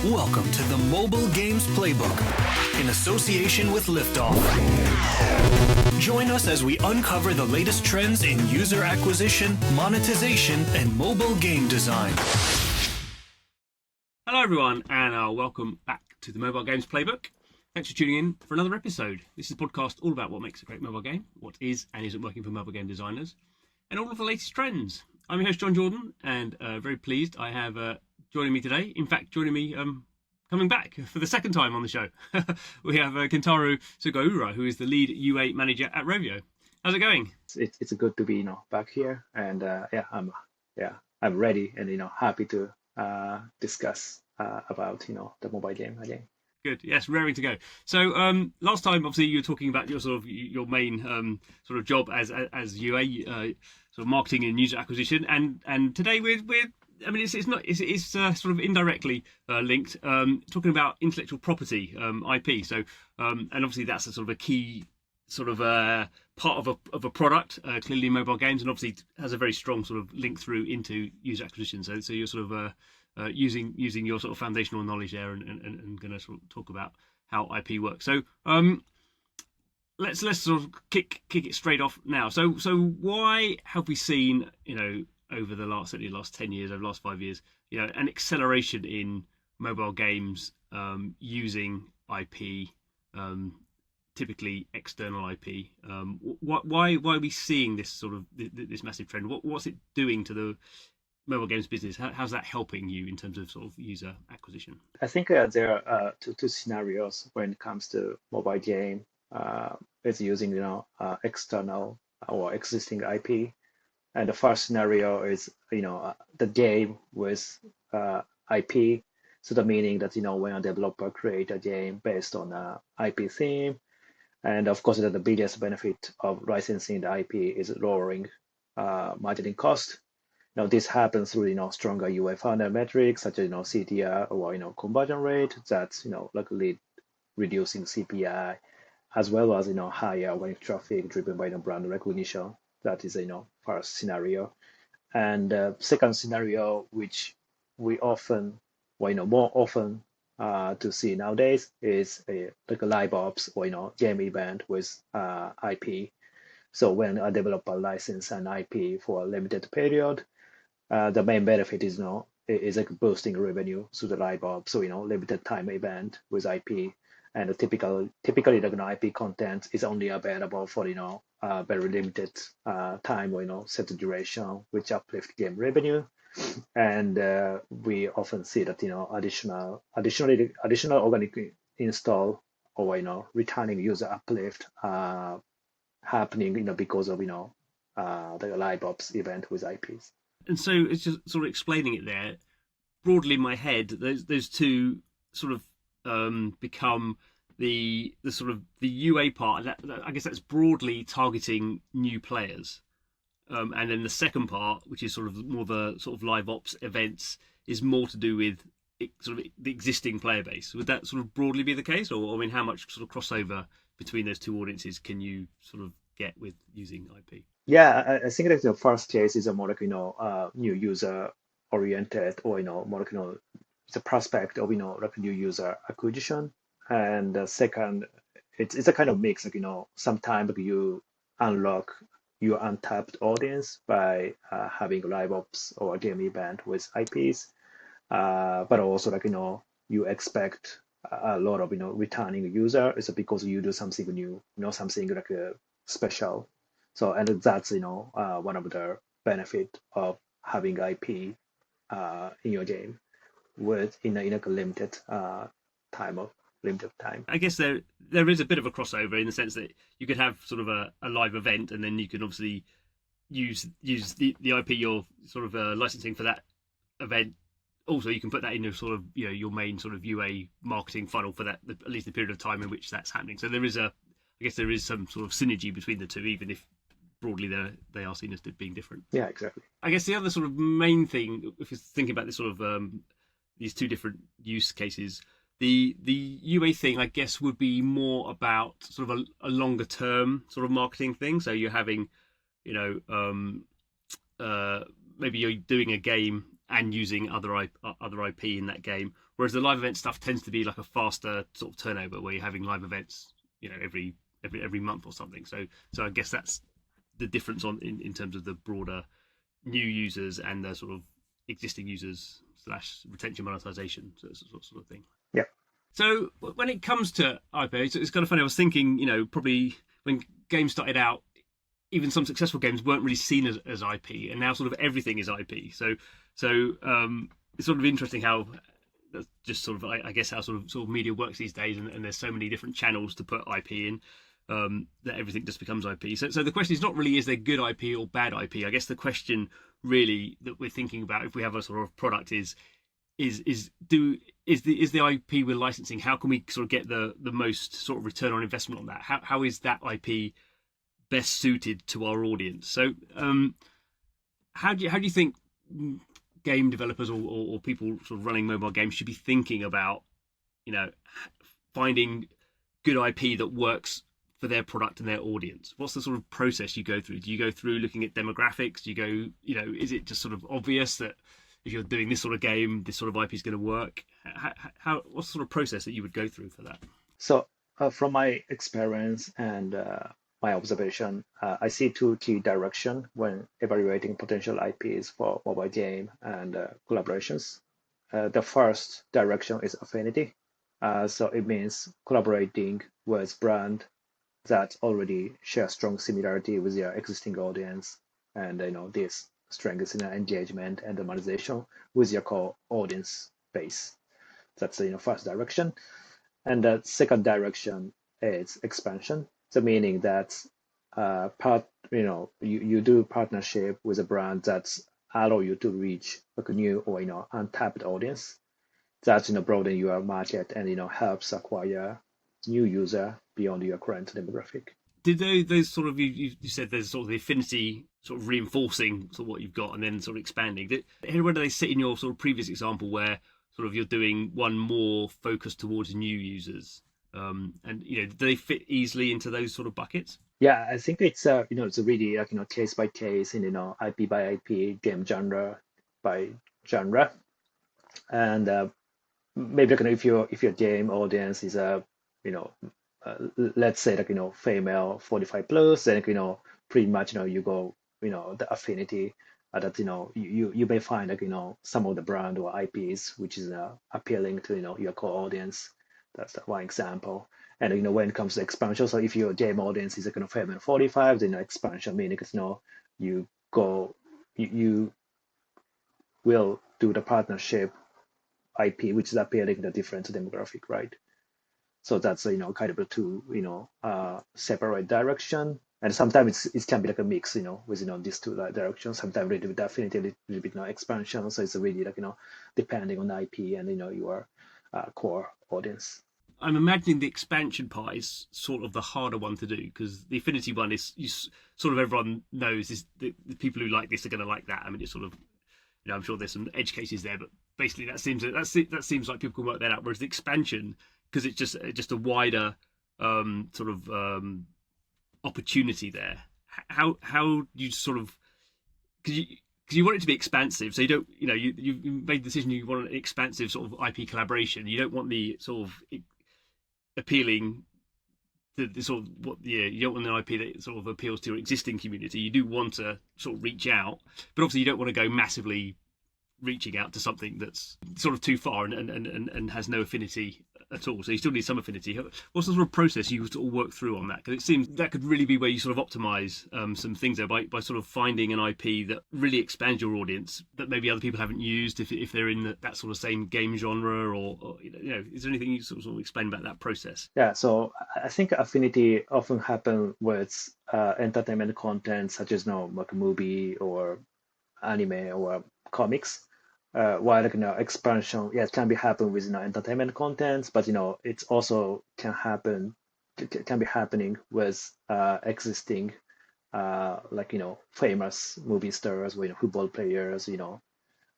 Welcome to the Mobile Games Playbook in association with Liftoff. Join us as we uncover the latest trends in user acquisition, monetization, and mobile game design. Hello everyone, and welcome back to the Mobile Games Playbook. Thanks for tuning in for another episode. This is a podcast all about what makes a great mobile game, what is and isn't working for mobile game designers, and all of the latest trends. I'm your host, John Jordan, and very pleased I have joining me today. In fact, joining me, coming back for the second time on the show, we have Kentaro Sugiura, who is the lead UA manager at Rovio. How's it going? It's good to be back here, and I'm ready and happy to discuss about the mobile game again. Good. Yes, raring to go. So last time, obviously, you were talking about your main sort of job as UA, sort of marketing and user acquisition, and today we're it's sort of indirectly linked, talking about intellectual property, IP. So and obviously that's a sort of a key sort of part of a product, clearly mobile games, and obviously has a very strong sort of link through into user acquisition. So you're sort of using your sort of foundational knowledge there, and going to sort of talk about how IP works. So let's sort of kick it straight off now. So why have we seen over the last 10 years, over the last 5 years, an acceleration in mobile games using IP, typically external IP? Why are we seeing this sort of this massive trend? What's it doing to the mobile games business? How's that helping you in terms of sort of user acquisition? I think there are two scenarios when it comes to mobile game. It's using external or existing IP. And the first scenario is, the game with IP. So the meaning that, when a developer create a game based on a IP theme, and of course, the biggest benefit of licensing the IP is lowering marketing cost. Now, this happens through, stronger UA funnel metrics such as, CTR or, conversion rate. That's, likely reducing CPI, as well as, higher organic traffic driven by the brand recognition. That is first scenario. And second scenario, which we often, more often to see nowadays, is like a live ops or game event with IP. So when a developer licenses an IP for a limited period, the main benefit is like boosting revenue through the live ops. So limited time event with IP. And typically the IP content is only available for very limited time or set duration, which uplift game revenue. And we often see that additional organic install or returning user uplift happening because of the live ops event with IPs. And so it's just sort of explaining it there broadly in my head. Those two sort of become the sort of the UA part. I guess that's broadly targeting new players, and then the second part, which is sort of more the sort of live ops events, is more to do with sort of the existing player base. Would that sort of broadly be the case, or how much sort of crossover between those two audiences can you sort of get with using IP? Yeah, I think that the first case is a more like new user oriented, or more like it's a prospect of like new user acquisition. And the second, it's a kind of mix, like sometimes you unlock your untapped audience by having live ops or a game event with IPs, but also like you expect a lot of returning user. It's because you do something new, something like special. So, and that's one of the benefit of having IP in your game with in a limited time. I guess there is a bit of a crossover in the sense that you could have sort of a live event, and then you can obviously use the IP you're sort of licensing for that event. Also, you can put that in your sort of your main sort of UA marketing funnel for that, at least the period of time in which that's happening. So there is some sort of synergy between the two, even if broadly they are seen as being different. Yeah, exactly. I guess the other sort of main thing, if you're thinking about this sort of these two different use cases, the UA thing, I guess, would be more about sort of a longer term sort of marketing thing. So you're having, maybe you're doing a game and using other IP in that game. Whereas the live event stuff tends to be like a faster sort of turnover, where you're having live events, every month or something. So I guess that's the difference in terms of the broader new users and the sort of existing users / retention monetization sort of thing. Yeah. So when it comes to IP, it's kind of funny. I was thinking, probably when games started out, even some successful games weren't really seen as IP, and now sort of everything is IP. So it's sort of interesting how that's just sort of, I guess, how sort of media works these days, and there's so many different channels to put IP in, that everything just becomes IP. So the question is not really, is there good IP or bad IP? I guess the question really that we're thinking about, if we have a sort of product, is the IP we're licensing, how can we sort of get the most sort of return on investment on that? How is that IP best suited to our audience? So how do you think game developers or people sort of running mobile games should be thinking about, finding good IP that works for their product and their audience? What's the sort of process you go through? Do you go through looking at demographics? Do you go, is it just sort of obvious that if you're doing this sort of game, this sort of IP is going to work? What's the sort of process that you would go through for that? So from my experience and my observation, I see two key directions when evaluating potential IPs for mobile game and collaborations. The first direction is affinity. So it means collaborating with brand that already share strong similarity with your existing audience, and this strengthens engagement and monetization with your core audience base. That's the first direction. And the second direction is expansion. So meaning that you do partnership with a brand that allow you to reach like a new or untapped audience that broaden your market and helps acquire new user beyond your current demographic. Did those sort of, you said there's sort of the affinity sort of reinforcing sort of what you've got and then sort of expanding. Where do they sit in your sort of previous example where sort of you're doing one more focused towards new users? And do they fit easily into those sort of buckets? Yeah, I think it's it's a really case by case and IP by IP, game genre by genre, and maybe if your game audience is let's say female 45 plus, then pretty much you go the affinity that you may find some of the brand or IPs which is appealing to your core audience. That's the one example. And when it comes to expansion, so if your game audience is female 45, then expansion meaning you will do the partnership IP which is appealing to the different demographic, right? So that's kind of a two separate direction, and sometimes it can be like a mix with these two directions. Sometimes really with affinity, a little bit expansion. So it's really depending on the IP and your core audience. I'm imagining the expansion part is sort of the harder one to do, because the affinity one is sort of everyone knows is the people who like this are going to like that. I mean, it's sort of I'm sure there's some edge cases there, but basically that seems like people can work that out. Whereas the expansion, because it's just a wider sort of opportunity there. How do you sort of, because you want it to be expansive, so you don't you've made the decision you want an expansive sort of IP collaboration. You don't want the sort of appealing to the sort of you don't want an IP that sort of appeals to your existing community. You do want to sort of reach out, but obviously you don't want to go massively reaching out to something that's sort of too far and has no affinity at all. So you still need some affinity. What's the sort of process you sort of work through on that? Because it seems that could really be where you sort of optimize some things there by sort of finding an IP that really expands your audience that maybe other people haven't used if they're in that sort of same game genre, or is there anything you sort of explain about that process? Yeah, so I think affinity often happen with entertainment content such as like a movie or anime or comics. While expansion, it can be happen with entertainment contents, but it also can be happening with existing famous movie stars or football players.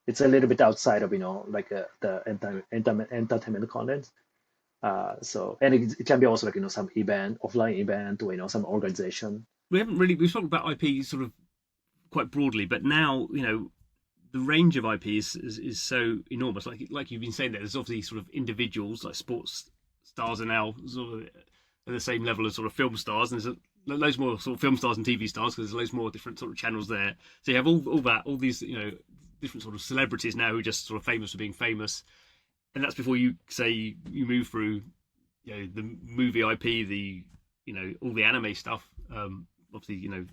It's a little bit outside of the entertainment content. So and it can be also some offline event or some organization. We've talked about IP sort of quite broadly, but now the range of IP is so enormous. Like you've been saying, there's obviously sort of individuals, like sports stars are now sort of at the same level as sort of film stars, and there's loads more sort of film stars and TV stars because there's loads more different sort of channels there. So you have all these different sort of celebrities now who are just sort of famous for being famous, and that's before you say you move through the movie IP, the all the anime stuff. Obviously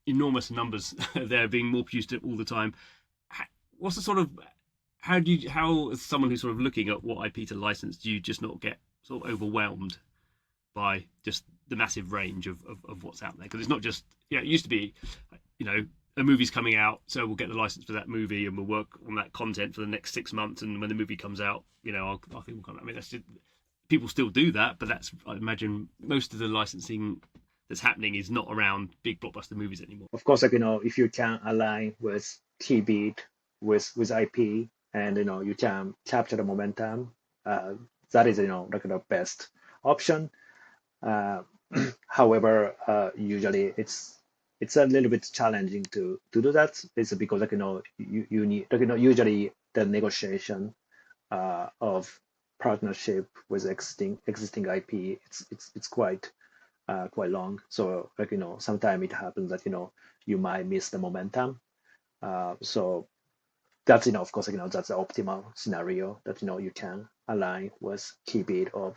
enormous numbers there being more produced all the time. What's the sort of how as someone who's sort of looking at what IP to license, do you just not get sort of overwhelmed by just the massive range of what's out there? Because it's not just it used to be a movie's coming out, so we'll get the license for that movie and we'll work on that content for the next 6 months, and when the movie comes out, I think we'll that's just, people still do that, but that's, I imagine, most of the licensing that's happening is not around big blockbuster movies anymore. Of course, if you can align with TV, with IP, and you can capture the momentum, that is the best option. However, usually it's a little bit challenging to do that. It's because you need usually the negotiation of partnership with existing IP. It's quite long. So sometimes it happens that you might miss the momentum. So that's of course that's the optimal scenario that you can align with key bit of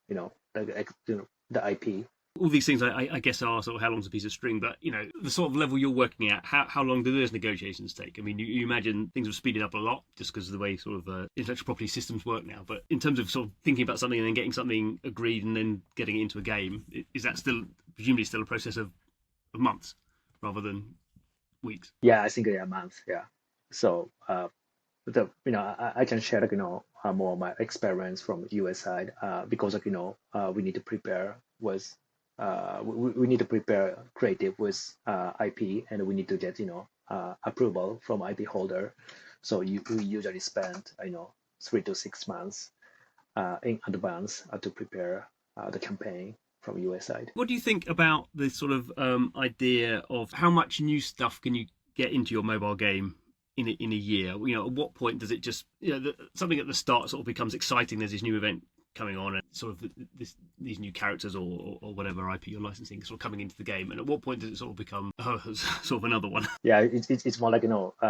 the IP. All these things, I guess, are sort of how long's a piece of string, but the sort of level you're working at, how long do those negotiations take? I mean, you imagine things have speeded up a lot just because of the way sort of intellectual property systems work now. But in terms of sort of thinking about something and then getting something agreed and then getting it into a game, is that presumably still a process of months rather than weeks? Yeah, I think a month. Yeah. So, I can share more of my experience from US side because we need to prepare with. We need to prepare creative with IP, and we need to get approval from IP holder. So we usually spend 3 to 6 months in advance to prepare the campaign from US side. What do you think about the sort of idea of how much new stuff can you get into your mobile game in a year? At what point does it just something at the start sort of becomes exciting? There's this new event coming on and sort of these new characters or whatever IP you're licensing sort of coming into the game, and at what point does it sort of become sort of another one? Yeah, it's more like you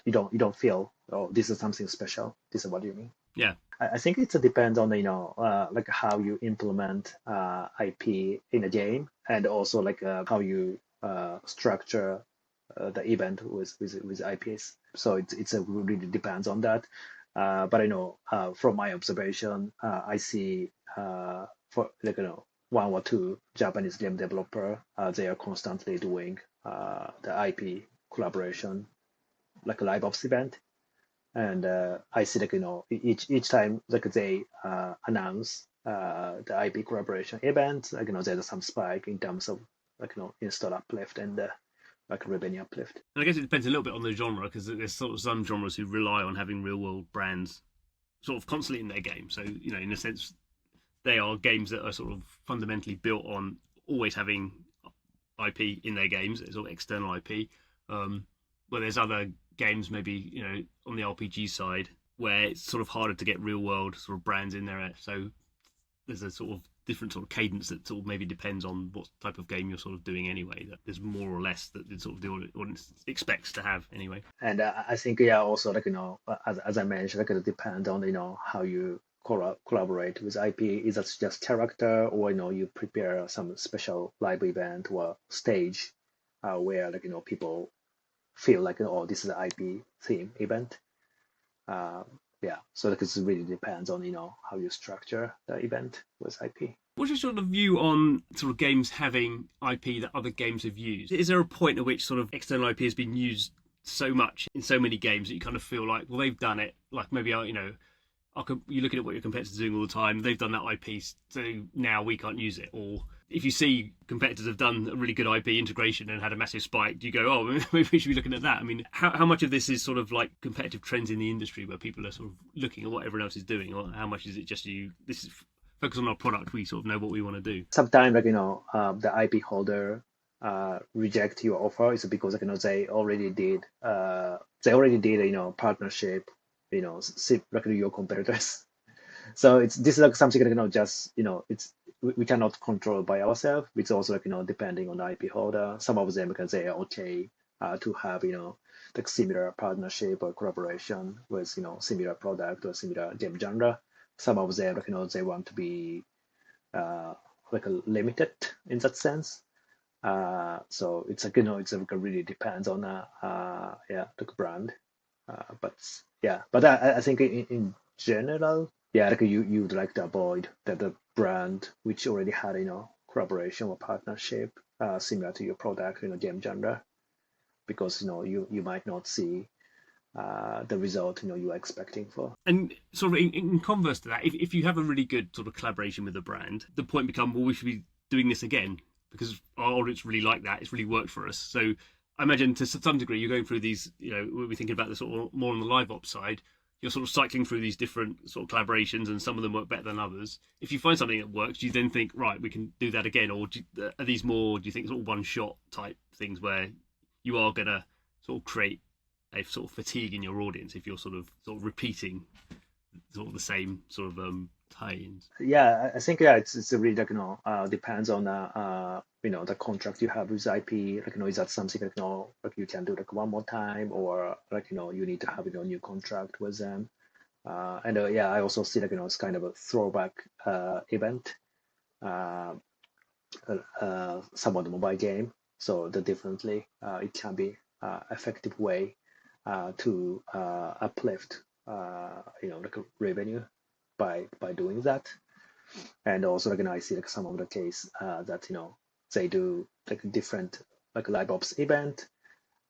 don't feel this is something special. This is what you mean. Yeah, I think it depends on like how you implement IP in a game, and also like how you structure the event with IPs. So it really depends on that. But I know from my observation, I see for one or two Japanese game developer, they are constantly doing the IP collaboration, like a live ops event, and I see each time they announce the IP collaboration event, there's some spike in terms of install uplift and like revenue uplift. And I guess it depends a little bit on the genre, because there's sort of some genres who rely on having real world brands sort of constantly in their game. So in a sense, they are games that are sort of fundamentally built on always having IP in their games, it's sort of external IP. Where there's other games maybe on the RPG side where it's sort of harder to get real world sort of brands in there. So there's a sort of different sort of cadence that sort of maybe depends on what type of game you're sort of doing anyway. That there's more or less that the sort of the audience expects to have anyway. And I think also as I mentioned, it depends on how you collaborate with IP. Is that just character, or you prepare some special live event or stage where people feel like this is an IP theme event. So it really depends on how you structure the event with IP. What's your sort of view on sort of games having IP that other games have used? Is there a point at which sort of external IP has been used so much in so many games that you kind of feel like, well, they've done it, like maybe you're looking at what your competitors are doing all the time, they've done that IP, so now we can't use it? Or if you see competitors have done a really good IP integration and had a massive spike, do you go, oh, maybe we should be looking at that? I mean, how much of this is sort of like competitive trends in the industry where people are sort of looking at what everyone else is doing, or how much is it just this is focus on our product, we sort of know what we want to do? Sometimes the IP holder reject your offer is because like, they already did partnership, like your competitors. So it's this is like something like just it's we cannot control by ourselves. It's also like depending on the IP holder. Some of them can say okay to have like similar partnership or collaboration with similar product or similar game genre. Some of them like they want to be uh, like limited in that sense. So it's like it's like really depends on yeah, the brand. But yeah, but I think in general, yeah, like you'd like to avoid that the brand which already had collaboration or partnership similar to your product game genre, because you might not see the result you are expecting for. And sort of in converse to that, if you have a really good sort of collaboration with a brand, the point becomes, well, we should be doing this again because our audience really like that. It's really worked for us. So I imagine to some degree you're going through these, we'll be thinking about this sort of more on the live ops side. You're sort of cycling through these different sort of collaborations, and some of them work better than others. If you find something that works, do you then think, right, we can do that again? Or are these more, do you think, sort of one shot type things where you are going to sort of create a sort of fatigue in your audience if you're sort of repeating sort of the same sort of tie-ins? Yeah, I think yeah, it's really like depends on the contract you have with IP. Like is that something like like you can do like one more time, or like you need to have new contract with them. And yeah, I also see like it's kind of a throwback event, uh, somewhat mobile game. So the differently it can be effective way to uplift like a revenue by doing that. And also like I see like some of the case that they do like different like live ops event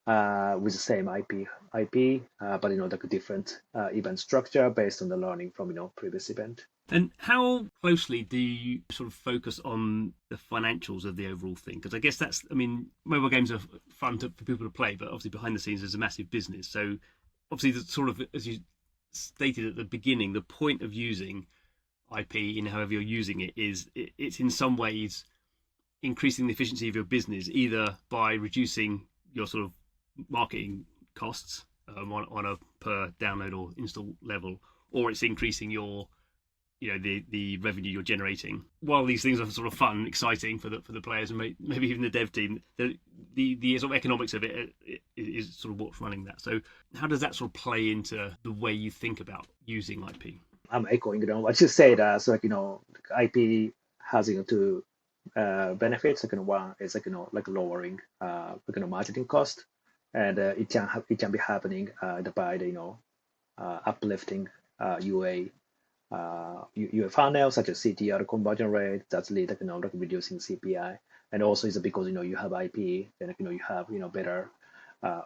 with the same IP, but like a different event structure based on the learning from previous event. And how closely do you sort of focus on the financials of the overall thing? Because I guess that's, I mean, mobile games are fun for people to play, but obviously behind the scenes there's a massive business. So obviously, the sort of, as you stated at the beginning, the point of using IP in however you're using it is it's in some ways increasing the efficiency of your business, either by reducing your sort of marketing costs on a per download or install level, or it's increasing your the revenue you're generating. While these things are sort of fun, exciting for the players and maybe even the dev team, the sort of economics of it is sort of what's running that. So how does that sort of play into the way you think about using IP? I'm echoing what you said. So like IP has two benefits. Like one is like like lowering like marketing cost, and it can be happening by the uplifting UA UA funnel such as CTR conversion rate. That's lead like reducing CPI, and also it's because you have IP, then you have better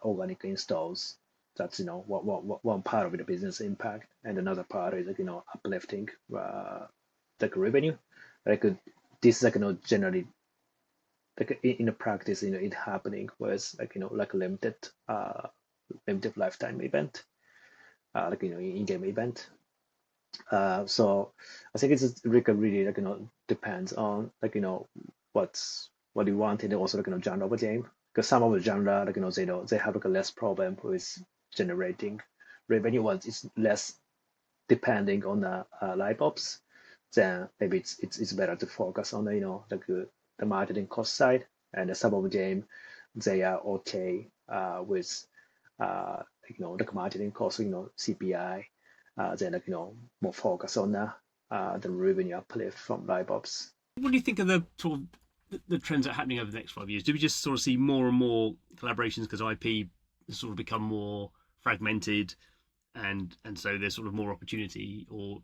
organic installs. That's one part of the business impact, and another part is like uplifting like revenue. Like this is like generally like in the practice it happening with like like limited lifetime event, like in-game event. So I think it's really like depends on like what you want, and also like genre of a game, because some of the genre like they have like a less problem with generating revenue once it's less depending on the live ops. Then maybe it's better to focus on the like the marketing cost side, and some of the game they are okay with like marketing cost, CPI, then like more focus on the revenue uplift from live ops. What do you think of the sort of the trends that are happening over the next 5 years? Do we just sort of see more and more collaborations because IP has sort of become more fragmented, and so there's sort of more opportunity, or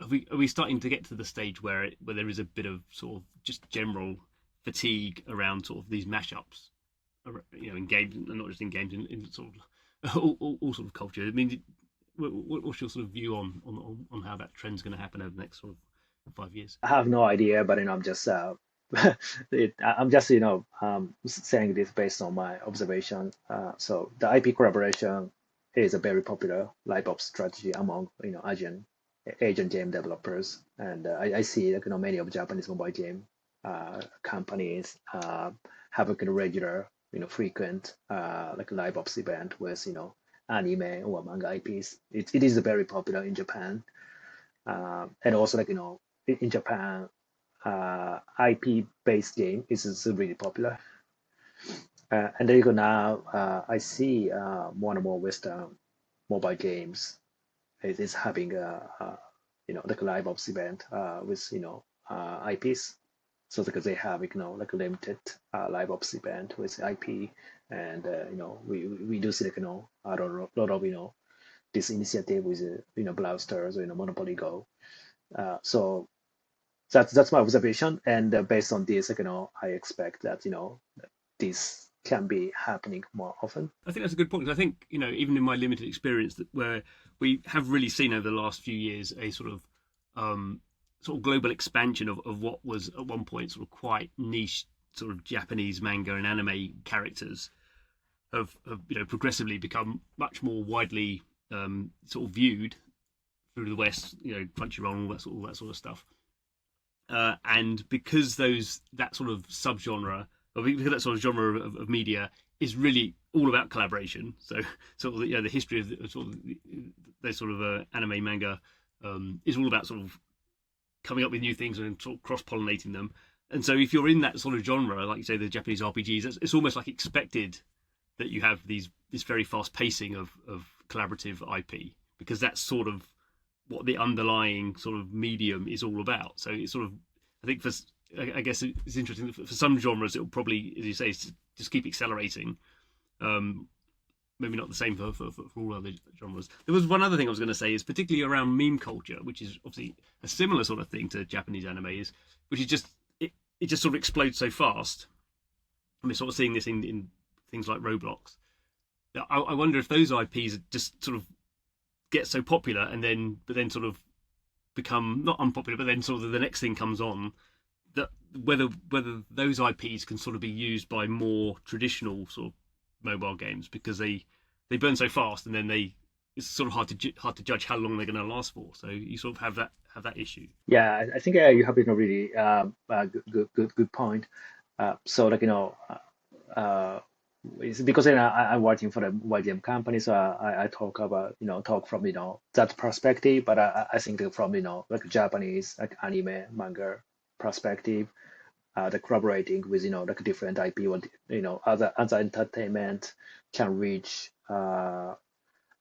are we starting to get to the stage where there is a bit of sort of just general fatigue around sort of these mashups, in games, and not just in games, in sort of all sort of culture? I mean, what's your sort of view on how that trend's going to happen over the next sort of 5 years? I have no idea, but I'm just I'm just saying this based on my observation. So the IP collaboration is a very popular live ops strategy among Asian game developers, and I see like many of Japanese mobile game companies have a kind of regular, frequent like live ops event with anime or manga IPs. It is very popular in Japan, and also like in Japan, IP based game is really popular. And there you go now. I see more and more Western mobile games is having like a live ops event with IPs. So because they have like a limited live ops event with IP, and we do see like a lot of this initiative with Blasters or Monopoly Go. So that's my observation, and based on this, like I expect that this can be happening more often. I think that's a good point. 'Cause I think even in my limited experience, that where we have really seen over the last few years a sort of global expansion of what was at one point sort of quite niche sort of Japanese manga and anime characters have progressively become much more widely sort of viewed through the West, Crunchyroll, all that sort of stuff. And because that sort of subgenre, or because that sort of genre of media is really all about collaboration. So sort of the history of those sort of anime manga is all about sort of coming up with new things and sort of cross pollinating them. And so if you're in that sort of genre, like you say, the Japanese RPGs, it's almost like expected that you have this very fast pacing of collaborative IP, because that's sort of what the underlying sort of medium is all about. So it's sort of, I think I guess it's interesting that for some genres it'll probably, as you say, just keep accelerating. Maybe not the same for all other genres. There was one other thing I was going to say, is particularly around meme culture, which is obviously a similar sort of thing to Japanese anime, which is just it just sort of explodes so fast. And we're sort of seeing this in things like Roblox. I wonder if those IPs just sort of get so popular but then sort of become not unpopular, but then sort of the next thing comes on, that whether those IPs can sort of be used by more traditional sort of mobile games, because they burn so fast, and then it's sort of hard to judge how long they're going to last for. So you sort of have that issue. Yeah, I think you have been a really good point. So like it's because I'm working for a mobile game company, so I talk about talk from that perspective. But I think from like Japanese like anime manga perspective, the collaborating with like different IP or other entertainment can reach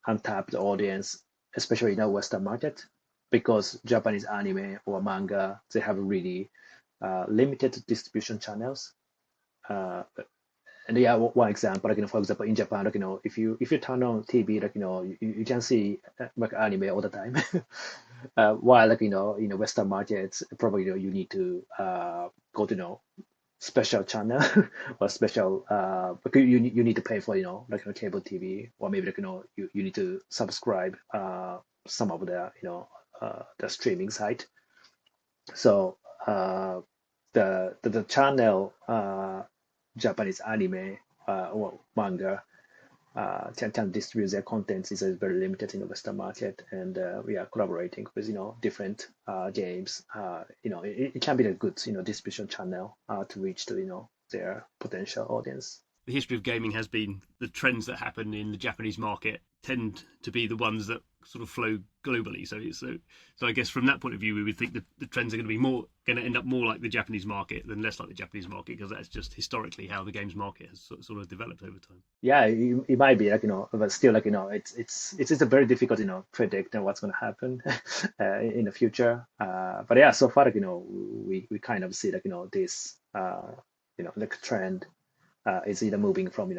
untapped audience, especially in the Western market, because Japanese anime or manga, they have really limited distribution channels. Uh, and yeah, one example, like for example, in Japan, like if you turn on TV, like you can see like anime all the time. While like in the Western markets, probably you need to go to special channel or special because you need to pay for like cable TV, or maybe like you need to subscribe some of the streaming site. So the channel Japanese anime or manga can distribute their contents is very limited in the Western market, and we are collaborating with different games. It can be a good distribution channel to reach to their potential audience. The history of gaming has been the trends that happen in the Japanese market tend to be the ones that sort of flow globally. So I guess from that point of view, we would think that the trends are going to end up more like the Japanese market than less like the Japanese market, because that's just historically how the games market has sort of developed over time. Yeah, it might be like but still like it's a very difficult predict what's going to happen in the future. But yeah, so far like we kind of see like this like trend is either moving from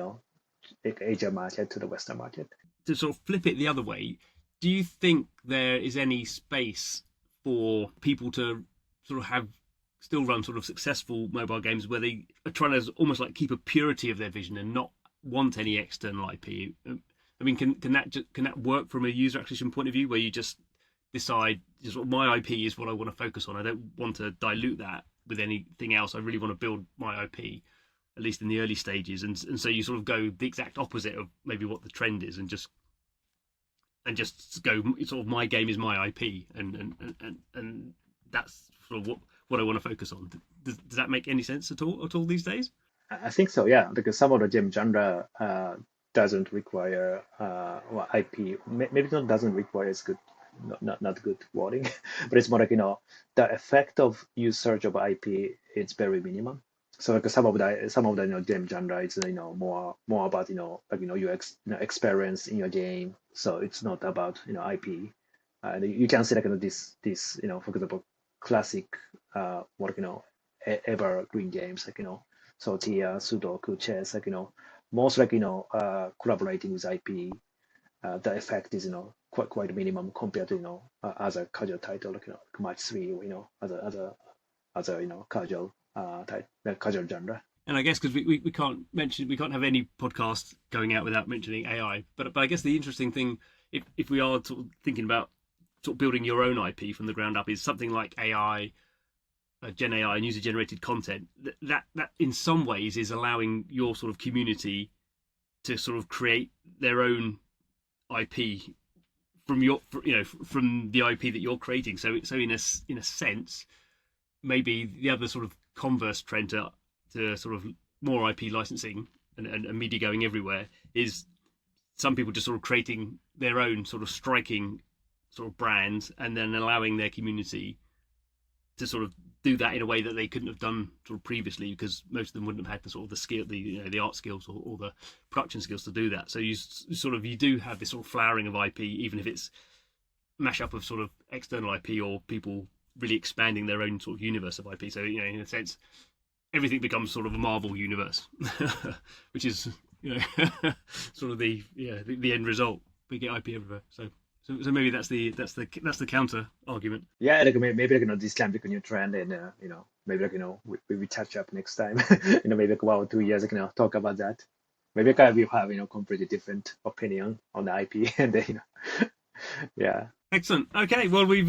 Asia market to the Western market. To sort of flip it the other way, do you think there is any space for people to sort of still run sort of successful mobile games where they are trying to almost like keep a purity of their vision and not want any external IP? I mean, can that work from a user acquisition point of view, where you just decide my IP is what I want to focus on, I don't want to dilute that with anything else, I really want to build my IP, at least in the early stages, and so you sort of go the exact opposite of maybe what the trend is, and just go sort of my game is my IP, and that's sort of what I want to focus on. does that make any sense at all these days? I think so, yeah, because some of the game genre doesn't require well, IP. Maybe not doesn't require is good, not good wording, but it's more like the effect of usage of IP is very minimum. So like some of the game genre is more about like your experience in your game. So it's not about IP. You can see like this for example classic what evergreen games like Sortia, Sudoku, chess, like most like collaborating with IP, the effect is quite minimum compared to other casual title like like Match 3 or other casual casual genre. And I guess because we can't have any podcast going out without mentioning AI. But I guess the interesting thing, if we are sort of thinking about sort of building your own IP from the ground up, is something like AI, Gen AI, and user generated content. That in some ways is allowing your sort of community to sort of create their own IP from from the IP that you're creating. So in a sense, maybe the other sort of converse trend to sort of more IP licensing and media going everywhere is some people just sort of creating their own sort of striking sort of brands and then allowing their community to sort of do that in a way that they couldn't have done sort of previously, because most of them wouldn't have had the sort of the skill, the art skills or the production skills to do that. So you do have this sort of flowering of IP, even if it's mashup of sort of external IP or people really expanding their own sort of universe of IP. So in a sense, everything becomes sort of a Marvel universe, which is sort of the end result. We get IP everywhere. So maybe that's the counter argument. Yeah, like maybe like this can be a new trend, and maybe like we touch up next time. Maybe like 1 or 2 years, talk about that. Maybe we have completely different opinion on the IP, and yeah. Excellent. Okay. Well, we've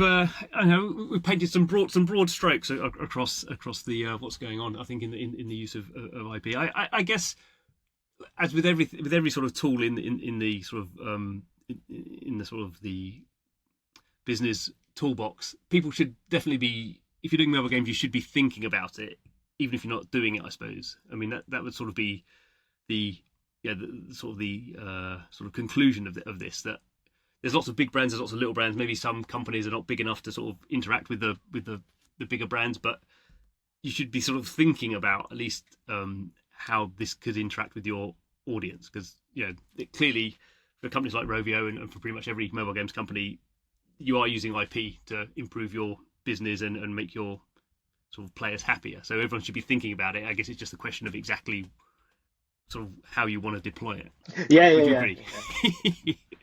painted some broad strokes across the what's going on. I think in the use of IP. I guess as with every sort of tool in the sort of in the sort of the business toolbox, people should definitely be, if you're doing mobile games, you should be thinking about it, even if you're not doing it, I suppose. I mean, that would sort of be the sort of conclusion of this, that there's lots of big brands, there's lots of little brands. Maybe some companies are not big enough to sort of interact with the bigger brands, but you should be sort of thinking about at least how this could interact with your audience, because clearly for companies like Rovio and for pretty much every mobile games company, you are using IP to improve your business and make your sort of players happier. So everyone should be thinking about it. I guess it's just a question of exactly sort of how you want to deploy it. Yeah, Would you yeah, agree?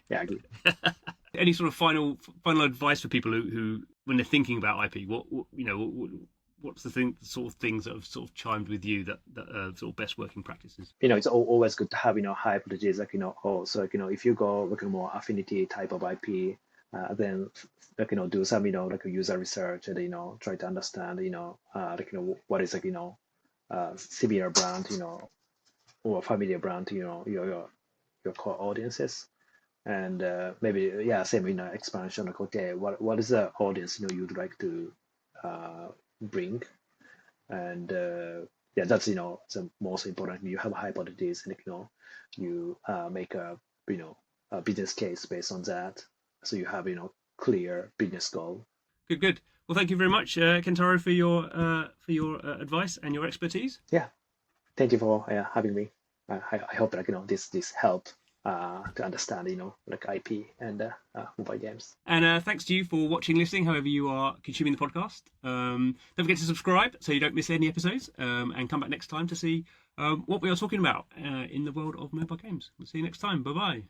yeah. I agree. Any sort of final advice for people who when they're thinking about IP? What's the sort of things that have sort of chimed with you that are sort of best working practices? It's always good to have hypotheses like also like if you go like a more affinity type of IP, then like do some like a user research and try to understand like what is like similar brand or familiar brand to your core audiences, and maybe same expansion like okay what is the audience you'd like to bring, and that's the most important. You have a hypothesis and you make a a business case based on that, so you have clear business goal. Good. Well, thank you very much, Kentaro, for your advice and your expertise. Yeah, thank you for having me. I hope like this helped to understand like IP and mobile games. And thanks to you for watching, listening, however you are consuming the podcast. Don't forget to subscribe so you don't miss any episodes, and come back next time to see what we are talking about in the world of mobile games. We'll see you next time. Bye bye.